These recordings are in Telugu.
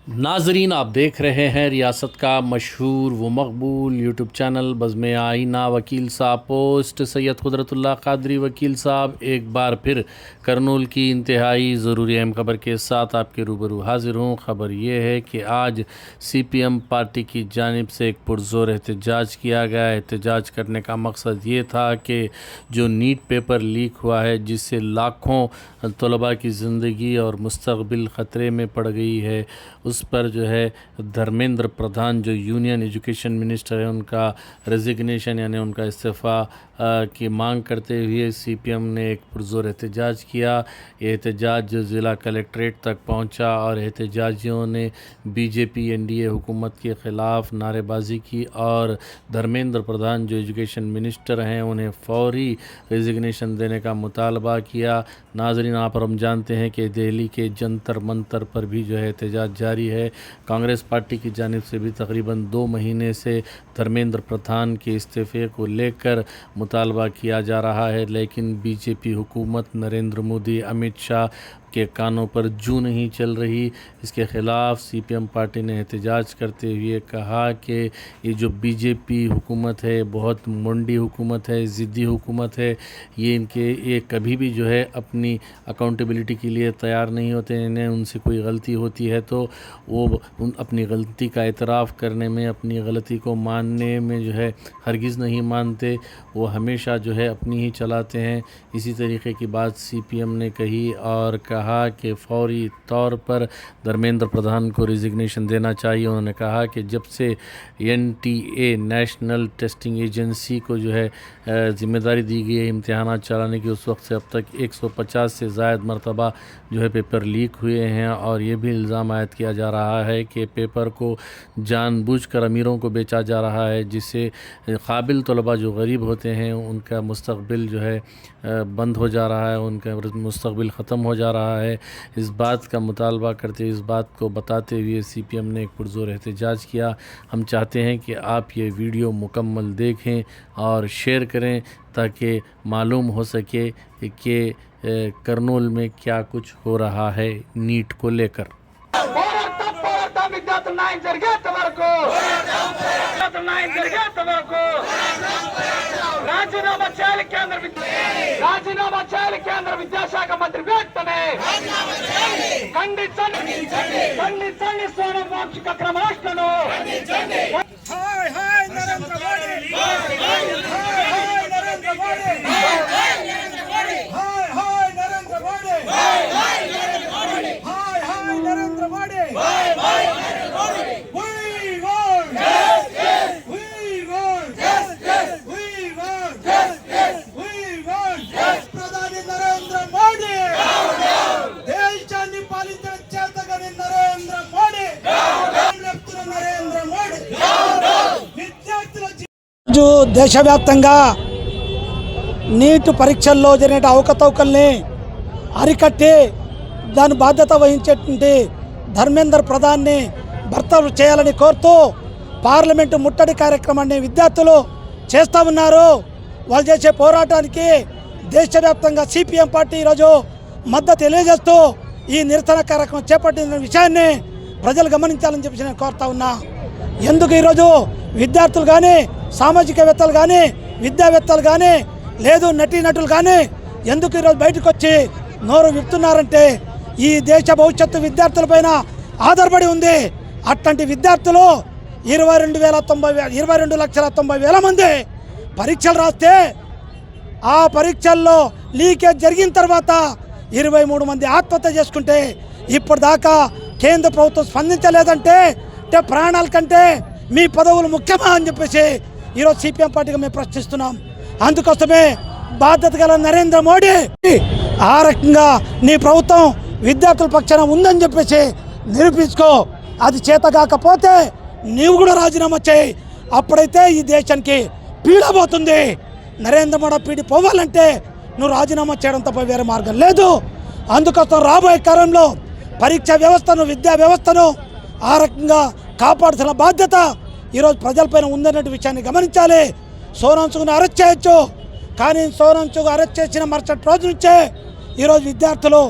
नाजरीन, आप देख रहे हैं रियासत का मशहूर व मकबूल यूट्यूब चैनल बज़्म आईना। वकील साहब पोस्ट सैयद कुदरतुल्लाह कादरी वकील साहब एक बार फिर करनूल की इंतहाई ज़रूरी अहम खबर के साथ आपके रूबरू हाजिर हूँ। ख़बर ये है कि आज CPM पार्टी की जानिब से एक पुरज़ोर एहतजाज किया गया। एहतजाज करने का मकसद ये था कि जो नीट पेपर लीक हुआ है, जिससे लाखों तलबा की ज़िंदगी और मुस्तक़बिल ख़तरे में पड़ गई है, उस पर जो है धर्मेंद्र प्रधान जो यूनियन एजुकेशन मिनिस्टर है, उनका रेजिग्नेशन यानी उनका इस्तीफ़ा की मांग करते हुए CPM ने एक पुरज़ोर एहतजाज किया। ये एहतजाज ज़िला कलेक्ट्रेट तक पहुंचा और एहतजाजियों ने BJP NDA हुकूमत के ख़िलाफ़ नारेबाजी की और धर्मेंद्र प्रधान जो एजुकेशन मिनिस्टर हैं उन्हें फ़ौरी रेजिग्नेशन देने का मुतालबा किया। नाज़रीन, आप और हम जानते हैं कि दिल्ली के जंतर मंतर पर भी जो है एहतजाज जारी है। कांग्रेस पार्टी की जानिब से भी तकरीबन 2 महीने से धर्मेंद्र प्रधान के इस्तीफ़े को लेकर मुतालबा किया जा रहा है, लेकिन BJP हुकूमत नरेंद्र मोदी, अमित शाह के कानों पर जूं नहीं चल रही। इसके ख़िलाफ़ CPM पार्टी ने एहतजाज करते हुए कहा कि ये जो BJP हुकूमत है बहुत मुंडी हुकूमत है, ज़िद्दी हुकूमत है। ये कभी भी जो है अपनी अकाउंटेबिलिटी के लिए तैयार नहीं होते। इन्हें उनसे कोई गलती होती है तो वो अपनी गलती का एतराफ़ करने में, अपनी गलती को मानने में जो है हरगिज़ नहीं मानते। वो हमेशा जो है अपनी ही चलाते हैं। इसी तरीके की बात CPM ने कही और कहा कि फ़ौरी तौर पर धर्मेंद्र प्रधान को रिजिग्नेशन देना चाहिए। उन्होंने कहा कि जब से NTA नेशनल टेस्टिंग एजेंसी को जो है ज़िम्मेदारी दी गई है इम्तिहानात चलाने की, उस वक्त से अब तक 150 से ज़ायद मरतबा जो है पेपर लीक हुए हैं और ये भी इल्ज़ाम आयद किया जा रहा है कि पेपर को जानबूझकर अमीरों को बेचा जा रहा है, जिससे काबिल तलबा जो गरीब होते हैं उनका मुस्तक़बिल जो है बंद हो जा रहा है, उनका मुस्तक़बिल ख़त्म हो जा रहा है। इस बात का मुतालबा करते, इस बात को बताते हुए CPM ने एक पुरज़ोर एहतजाज किया। हम चाहते हैं कि आप ये वीडियो मुकम्मल देखें और शेयर करें ताकि मालूम हो सके कि करनूल में क्या कुछ हो रहा है नीट को लेकर। రాజీనామా చేయాలి కేంద్ర విద్యాశాఖ మంత్రి వెంటనే ఖండించండి సోనం వాంఛిక క్రమరాష్ట్రను హాయ్ హాయ్ నరేంద్ర మోడీ హాయ్ హాయ్ నరేంద్ర మోడీ హాయ్ హాయ్ నరేంద్ర మోడీ హాయ్ హాయ్ నరేంద్ర మోడీ హాయ్ హాయ్ నరేంద్ర మోడీ హాయ్ హాయ్ Narendra Modi we want justice we want justice we want justice we want justice ప్రధాని నరేంద్ర మోడీ దేశాన్ని పాలించిన చేతగాని నరేంద్ర మోడీ నరేంద్ర మోడీ విద్యార్థుల దేశవ్యాప్తంగా నీట్ పరీక్షల్లో జరిగిన అవకతవకల్ని అరికట్టి దాని బాధ్యత వహించేటువంటి ధర్మేంద్ర ప్రధాన్ని బర్తరఫ్ చేయాలని కోరుతూ పార్లమెంటు ముట్టడి కార్యక్రమాన్ని విద్యార్థులు చేస్తూ ఉన్నారు. వాళ్ళు చేసే పోరాటానికి దేశవ్యాప్తంగా CPM పార్టీ ఈరోజు మద్దతు తెలియజేస్తూ ఈ నిరసన కార్యక్రమం చేపట్టిన విషయాన్ని ప్రజలు గమనించాలని చెప్పి నేను కోరుతా ఉన్నా. ఎందుకు ఈరోజు విద్యార్థులు కానీ, సామాజికవేత్తలు కానీ, విద్యావేత్తలు కానీ, లేదు నటీనటులు కానీ ఎందుకు ఈరోజు బయటకు వచ్చి నోరు విప్పుతున్నారంటే ఈ దేశ భవిష్యత్తు విద్యార్థులపైన ఆధారపడి ఉంది. అట్లాంటి విద్యార్థులు 22,90,000 మంది పరీక్షలు రాస్తే ఆ పరీక్షల్లో లీకేజ్ జరిగిన తర్వాత 23 మంది ఆత్మహత్య చేసుకుంటే ఇప్పటిదాకా కేంద్ర ప్రభుత్వం స్పందించలేదంటే ప్రాణాల కంటే మీ పదవులు ముఖ్యమా అని చెప్పేసి ఈరోజు CPM పార్టీగా మేము ప్రశ్నిస్తున్నాం. అందుకోసమే బాధ్యత గల నరేంద్ర మోడీ ఆ రకంగా నీ ప్రభుత్వం విద్యార్థుల పక్షాన ఉందని చెప్పేసి నిరూపించుకో. అది చేత కాకపోతే నీవు కూడా రాజీనామా చేయి. అప్పుడైతే ఈ దేశానికి పీడబోతుంది. నరేంద్ర మోడీ పీడి పోవాలంటే నువ్వు రాజీనామా చేయడం తప్ప వేరే మార్గం లేదు. అందుకోసం రాబోయే కాలంలో పరీక్షా వ్యవస్థను, విద్యా వ్యవస్థను ఆ రకంగా కాపాడాల్సిన బాధ్యత ఈరోజు ప్రజలపైన ఉందన్నట్టు విషయాన్ని గమనించాలి. సోనం సూద్ని అరెస్ట్ చేయొచ్చు, కానీ సోనం సూద్ అరెస్ట్ చేసిన మరుసటి రోజు నుంచే ఈరోజు విద్యార్థులు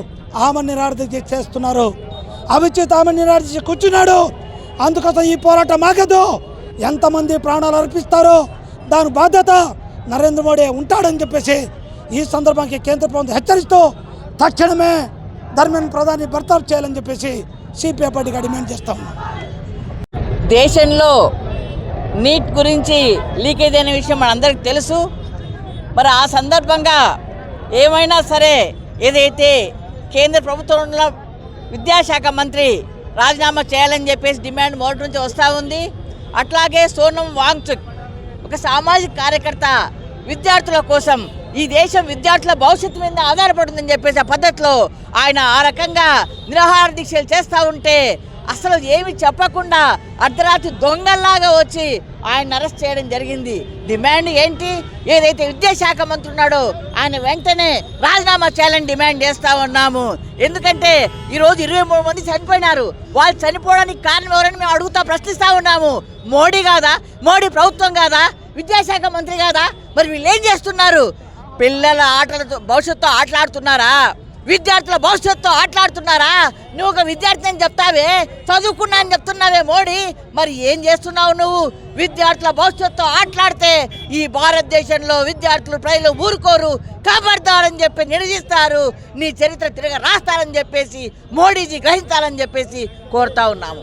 ఆమె నిరాదరణ చేస్తున్నారు. అవిచిత నిరాశించి కూర్చున్నాడు. అందుకోసం ఈ పోరాటం ఆగదు. ఎంతమంది ప్రాణాలు అర్పిస్తారో దాని బాధ్యత నరేంద్ర మోడీ ఉంటాడని చెప్పేసి ఈ సందర్భానికి కేంద్ర ప్రభుత్వం హెచ్చరిస్తూ తక్షణమే ధర్మేంద్ర ప్రధాని బర్తారు చేయాలని చెప్పేసి సిపిఐ పార్టీగా డిమాండ్ చేస్తాం. దేశంలో నీట్ గురించి లీకేజ్ అనే విషయం మనందరికీ తెలుసు. మరి ఆ సందర్భంగా ఏమైనా సరే ఏదైతే కేంద్ర ప్రభుత్వంలో విద్యాశాఖ మంత్రి రాజీనామా చేయాలని చెప్పేసి డిమాండ్ మొదటి నుంచి వస్తూ ఉంది. అట్లాగే సోనం వాంగ్చుక్ ఒక సామాజిక కార్యకర్త విద్యార్థుల కోసం ఈ దేశం విద్యార్థుల భవిష్యత్తు మీద ఆధారపడుతుందని చెప్పేసి ఆ పద్ధతిలో ఆయన ఆ రకంగా నిరాహార దీక్షలు చేస్తూ ఉంటే అసలు ఏమి చెప్పకుండా అర్ధరాత్రి దొంగల్లాగా వచ్చి ఆయన అరెస్ట్ చేయడం జరిగింది. డిమాండ్ ఏంటి? ఏదైతే విద్యాశాఖ మంత్రి ఉన్నాడో ఆయన వెంటనే రాజీనామా చేయాలని డిమాండ్ చేస్తూ ఉన్నాము. ఎందుకంటే ఈరోజు 23 మంది చనిపోయినారు. వాళ్ళు చనిపోవడానికి కారణం ఎవరని మేము అడుగుతా ప్రశ్నిస్తూ ఉన్నాము. మోడీ కాదా? మోడీ ప్రభుత్వం కాదా? విద్యాశాఖ మంత్రి కాదా? మరి వీళ్ళు ఏం చేస్తున్నారు? పిల్లల ఆటలతో భవిష్యత్తు ఆటలాడుతున్నారా? విద్యార్థుల భవిష్యత్తు ఆటలాడుతున్నారా? నువ్వు ఒక విద్యార్థి అని చెప్తావే, చదువుకున్నా అని చెప్తున్నావే మోడీ, మరి ఏం చేస్తున్నావు నువ్వు? విద్యార్థుల భవిష్యత్తు ఆటలాడితే ఈ భారతదేశంలో విద్యార్థులు ప్రజలు ఊరుకోరు, కాపాడతారని చెప్పి నిలదీస్తారు. నీ చరిత్ర తిరగ రాస్తారని చెప్పేసి మోడీజీ గ్రహించాలని చెప్పేసి కోరుతా ఉన్నాము.